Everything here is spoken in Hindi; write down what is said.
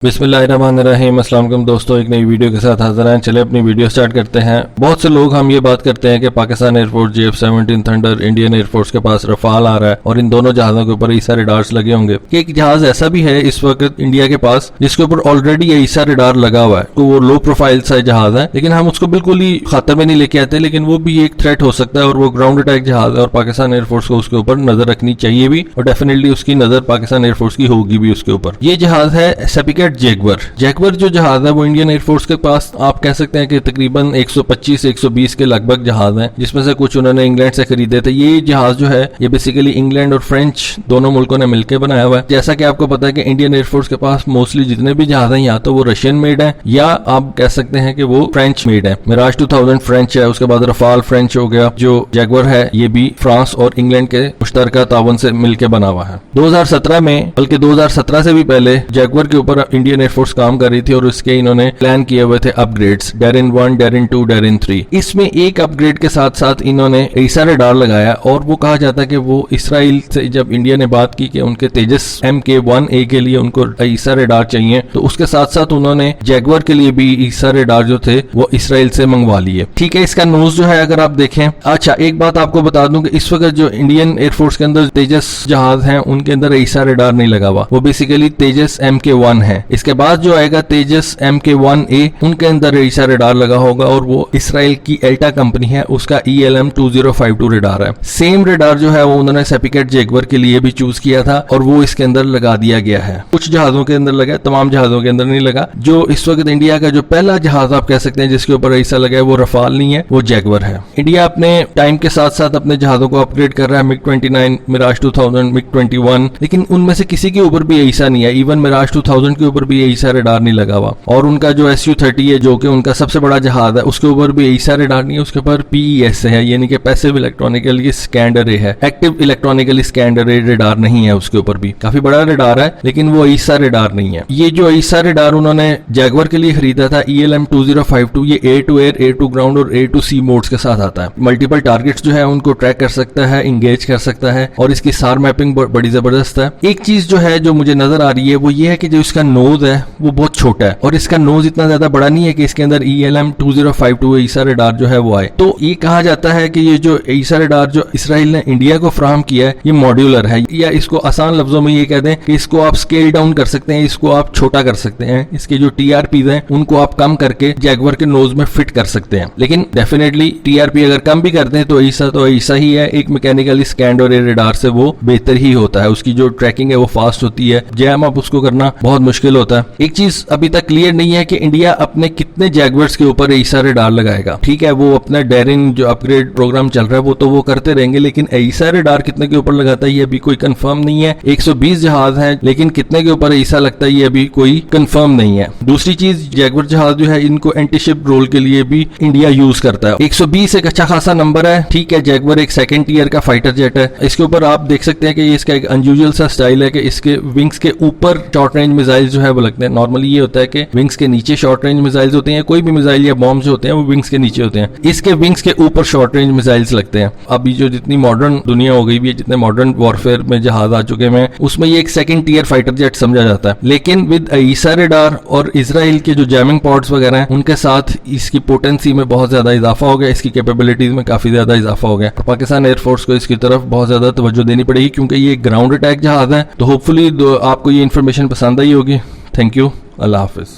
बिस्मिल्लाहिर्रहमानिर्रहीम। अस्सलाम वालेकुम दोस्तों, एक नई वीडियो के साथ हाजिर हैं। चले अपनी वीडियो स्टार्ट करते हैं। बहुत से लोग हम ये बात करते हैं कि Pakistan air force JF-17 thunder, Indian air force के पास रफाल आ रहा है और इन दोनों जहाज़ों के ऊपर ईसा रडार्स लगे होंगे। एक जहाज ऐसा भी है इस वक्त इंडिया के पास जिसके ऊपर ऑलरेडी ईसा रडार लगा हुआ है, तो वो लो प्रोफाइल सा जहाज है, लेकिन हम उसको बिल्कुल ही खतर में नहीं लेके आते, लेकिन वो भी एक थ्रेट हो सकता है और वो ग्राउंड अटैक जहाज है और पाकिस्तान एयरफोर्स को उसके ऊपर नजर रखनी चाहिए भी, और डेफिनेटली उसकी नजर पाकिस्तान एयरफोर्स की होगी भी उसके ऊपर। ये जहाज है सेपिकेट जैगवर जो जहाज है वो इंडियन एयरफोर्स के पास आप कह सकते हैं कि तकरीबन 125 से 120 के लगभग जहाज हैं, जिसमें से कुछ उन्होंने इंग्लैंड से खरीदे थे। ये जहाज जो है ये बेसिकली इंग्लैंड और फ्रेंच दोनों मुल्कों ने मिलकर बनाया हुआ है। जैसा कि आपको पता है कि इंडियन एयरफोर्स के पास मोस्टली जितने भी जहाज हैं या तो वो रशियन मेड है या आप कह सकते हैं कि वो फ्रेंच मेड है। मिराज 2000 फ्रेंच है, उसके बाद रफाल फ्रेंच हो गया, जो जैगवर है ये भी फ्रांस और इंग्लैंड के मुश्तरका तावन से मिलकर बना हुआ है। 2017 में, बल्कि 2017 से भी पहले जैगवर के ऊपर इंडियन एयरफोर्स काम कर रही थी और उसके इन्होंने प्लान किए हुए थे अपग्रेड्स, डेरिन 1, डेरिन 2, डेरिन 3। इसमें एक अपग्रेड के साथ साथ इन्होंने ईसा रडार लगाया और वो कहा जाता है कि वो इसराइल से जब इंडिया ने बात की कि उनके तेजस MK-1A के लिए उनको ईसा रडार चाहिए, तो उसके साथ साथ उन्होंने जैगवर के लिए भी ईसा रडार जो थे वो इसराइल से मंगवा लिए। ठीक है, इसका नोज जो है अगर आप देखें, अच्छा एक बात आपको बता दूं कि इस वक्त जो इंडियन एयरफोर्स के अंदर तेजस जहाज हैं उनके अंदर ईसा रडार नहीं लगा हुआ, वो बेसिकली तेजस MK-1 है। इसके बाद जो आएगा तेजस MK-1A, उनके अंदर ईसा रडार लगा होगा और वो इसराइल की एल्टा कंपनी है, उसका ELM-2052 रडार है। सेम रडार जो है वो उन्होंने सेपिकेट जैगवर के लिए भी चूज किया था और वो इसके अंदर लगा दिया गया है। कुछ जहाजों के अंदर लगा, तमाम जहाजों के अंदर नहीं लगा। जो इस वक्त इंडिया का जो पहला जहाज आप कह सकते हैं जिसके ऊपर ईसा लगा है वो रफाल नहीं है, वो जैगवर है। इंडिया अपने टाइम के साथ साथ अपने जहाजों को अपग्रेड कर रहा है, MiG-29, मिराज 2000, MiG-21, लेकिन उनमें से किसी के ऊपर भी ईसा नहीं है। इवन मिराज 2000 के ऊपर भी ईसा रडार नहीं लगा हुआ, और उनका जो SU-30 है जो कि उनका सबसे बड़ा जहाज है उसके ऊपर भी ईसा रडार नहीं है, उसके ऊपर PES है, यानी कि पैसिव इलेक्ट्रॉनिकली स्कैन्ड अरे है, एक्टिव इलेक्ट्रॉनिकली स्कैन्ड अरे रडार नहीं है उसके ऊपर भी। काफी बड़ा रडार है लेकिन वो ईसा रडार नहीं है। ये जो ईसा रडार उन्होंने जैगवर के लिए खरीदा था ELM-2052, ये air to air, air to ground और एयर टू सी मोड्स के साथ आता है। मल्टीपल टारगेट्स जो है उनको ट्रैक कर सकता है, इंगेज कर सकता है और इसकी सार मैपिंग बड़ी जबरदस्त है। एक चीज जो है जो मुझे नजर आ रही है वो ये है कि जो इसका नोज है वो बहुत छोटा है और इसका नोज इतना ज्यादा बड़ा नहीं है कि इसके अंदर ELM-2052 ईसा रडार जो है वो आए। तो ये कहा जाता है कि ये जो ईसा रडार जो इसराइल ने इंडिया को फ्राहम किया है ये मॉड्यूलर है, या इसको आसान लफ्जों में ये कह दें कि इसको आप स्केल डाउन कर सकते हैं, इसको आप छोटा कर सकते हैं, इसके जो TRPs हैं उनको आप कम करके जैगवर के नोज में फिट कर सकते हैं। लेकिन डेफिनेटली TRP अगर कम भी करते हैं तो ईसा ही है, एक मैकेनिकली स्कैन्ड और रडार से वो बेहतर ही होता है, उसकी जो ट्रैकिंग है वो फास्ट होती है, जैम आप उसको करना बहुत मुश्किल होता है। एक चीज अभी तक क्लियर नहीं है कि इंडिया अपने कितने जैगवर्स के ऊपर ईसा रडार लगाएगा। ठीक है, वो अपना डेरिन जो अपग्रेड प्रोग्राम चल रहा है वो तो वो करते रहेंगे, लेकिन ईसा रडार कितने के ऊपर लगाता है ये अभी कोई कंफर्म नहीं है। 120 जहाज हैं लेकिन कितने के ऊपर ईसा लगता है ये अभी कोई कंफर्म नहीं है। दूसरी चीज, जैगवर जहाज जो है इनको एंटीशिप रोल के लिए भी इंडिया यूज करता है। 120 एक अच्छा खासा नंबर है। ठीक है, जैगवर एक सेकंड टीयर का फाइटर जेट है। इसके ऊपर आप देख सकते हैं कि इसका एक अनयूजुअल सा स्टाइल है कि इसके विंग्स के ऊपर शॉर्ट रेंज मिसाइल जो है वो लगते हैं। नॉर्मली ये होता है कि विंग्स के नीचे शॉर्ट रेंज मिसाइल्स होते हैं, कोई भी मिसाइल या बॉम्ब जो होते हैं वो विंग्स के नीचे होते हैं, इसके विंग्स के ऊपर शॉर्ट रेंज मिसाइल्स लगते हैं। अभी जो जितनी मॉडर्न दुनिया हो गई भी है, जितने मॉडर्न वॉरफेयर में जहाज आ चुके हैं उसमें ये एक सेकंड टीयर फाइटर जेट समझा जाता है। लेकिन विद ईसा रडार और इजराइल के जो जैमिंग पॉड्स वगैरह हैं उनके साथ इसकी पोटेंसी में बहुत ज्यादा इजाफा हो गया, इसकी कैपेबिलिटीज में काफी ज्यादा इजाफा हो गया। पाकिस्तान एयरफोर्स को इसकी तरफ बहुत ज्यादा तवज्जो देनी पड़ेगी क्योंकि ये ग्राउंड अटैक जहाज है। तो होपफुली आपको ये इन्फॉर्मेशन पसंद आई होगी। Thank you, Allah Hafiz.